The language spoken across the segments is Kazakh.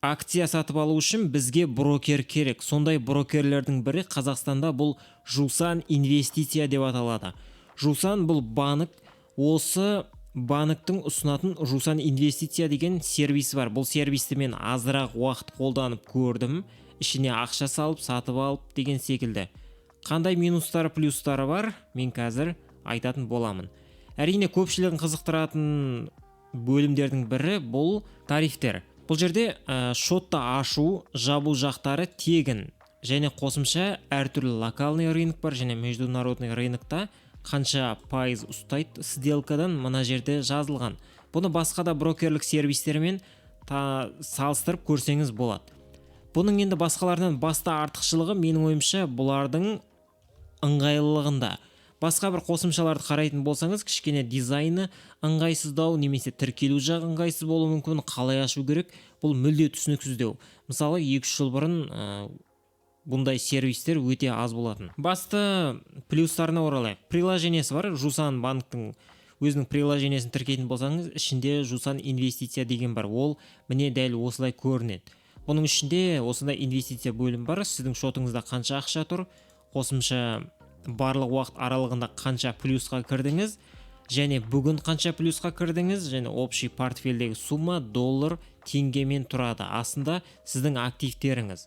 Акция сатып алу үшін бізге брокер керек. Сондай брокерлердің бірі Қазақстанда бұл Жусан инвестиция деп аталады. Жусан бұл банк. Осы банктың ұсынатын Жусан инвестиция деген сервисі бар. Бұл сервисті мен азырақ уақыт қолданып көрдім. Ішіне ақша салып, сатып алып деген секілді. Қандай минустары, плюстары бар, мен қазір айтатын боламын. Әрине көпшілігін қызықтыратын бөлімдердің бірі бұл тарифтер. Бұл жерде шотты ашу, жабу жақтары тегін, және қосымша әртүрлі локальный рынок бар, және международный рынокта қанша пайыз ұстайды сделкадан мына жерде жазылған. Бұны басқа да брокерлік сервистермен салыстырып көрсеңіз болады. Бұның енді басқаларынан басты артықшылығы менің ойымша бұлардың ыңғайлылығында. Басқа бір қосымшаларды қарайтын болсаңыз, кішкене дизайны ыңғайсыздау, немесе тіркелу жағы ыңғайсыз болуы мүмкін, қалай ашу керек, бұл мүлде түсініксіздеу. Мысалы 2 жыл бұрын бұндай сервистер өте аз болатын. Басты плюстарына оралайық. Приложениесі бар. Жусан банктың өзінің приложениесін тіркейтін болсаңыз, ішінде Жусан инвестиция деген бар. Ол міне дәл осылай көрінеді. Бұның ішінде осындай инвестиция бөлім бар. Сіздің шотыңызда қанша ақша тұр, қосымша барлық уақыт аралығында қанша плюсқа кірдіңіз, және бүгін қанша плюсқа кірдіңіз, және общий портфельдегі сумма доллар, теңгемен тұрады. Астында сіздің активтеріңіз.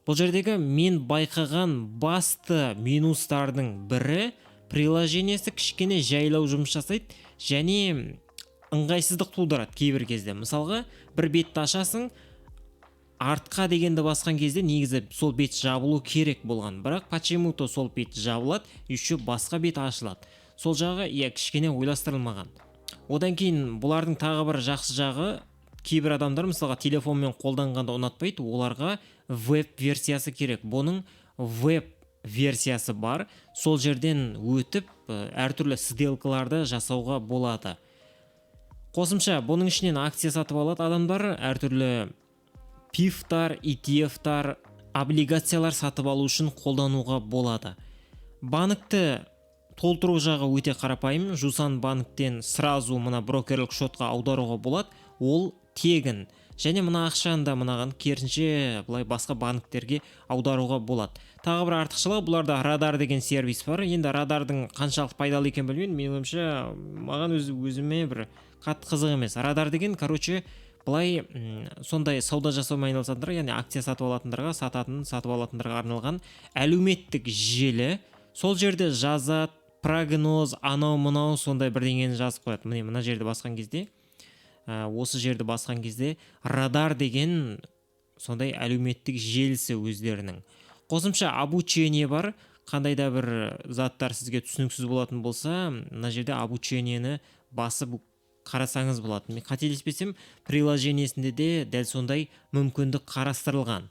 Бұл жердегі мен байқаған басты минустардың бірі, приложениесі кішкене жайлау жұмыс жасайды, және ыңғайсыздық тудырады кейбір кезде. Мысалға, бір бетті ашасың, артқа дегенді басқан кезде негізі сол бет жабылу керек болған, бірақ почему-то сол бет жабылады, еще басқа бет ашылады. Сол жағы кішкене ойластырылмаған. Одан кейін бұлардың тағы бір жақсы жағы, кейбір адамдар мысалға телефонмен қолданғанда ұнатпайды, оларға веб версиясы керек. Бұның веб версиясы бар. Сол жерден өтіп әртүрлі сделкаларды жасауға болады. Қосымша бұның ішінен акция сатып алады адамдар, әртүрлі пифтар, ETF-тар, облигациялар сатып алу үшін қолдануға болады. Банкті толтыру жағы өте қарапайым. Жусан банктен сразу мына брокерлік шотқа аударуға болады. Ол тегін. Және мына ақшаны да мынаған керісінше бұлай басқа банктерге аударуға болады. Тағы бір артықшылығы, бұларда радар деген сервис бар. Енді радардың қаншалық пайдалы екен білмеймін. Менің ойымша, маған өзіме бір қатты қызық емес. Радар деген, былай сондай сауда жасаумен айналысатындар, яғни акция сатып алатындарға, сатып алатындарға арналған әлеуметтік желі. Сол жерде жазады, прогноз, анау-мынау сондай бірдеңені жазып қояды. Мына жерді басқан кезде, осы жерді басқан кезде радар деген сондай әлеуметтік желісі өздерінің. Қосымша обучение бар. Қандай да бір заттар сізге түсініксіз болатын болса, мына жерде обучениені басып қарасаңыз болады. Мен қателеспесем, приложениесінде де дәл сондай мүмкіндік қарастырылған.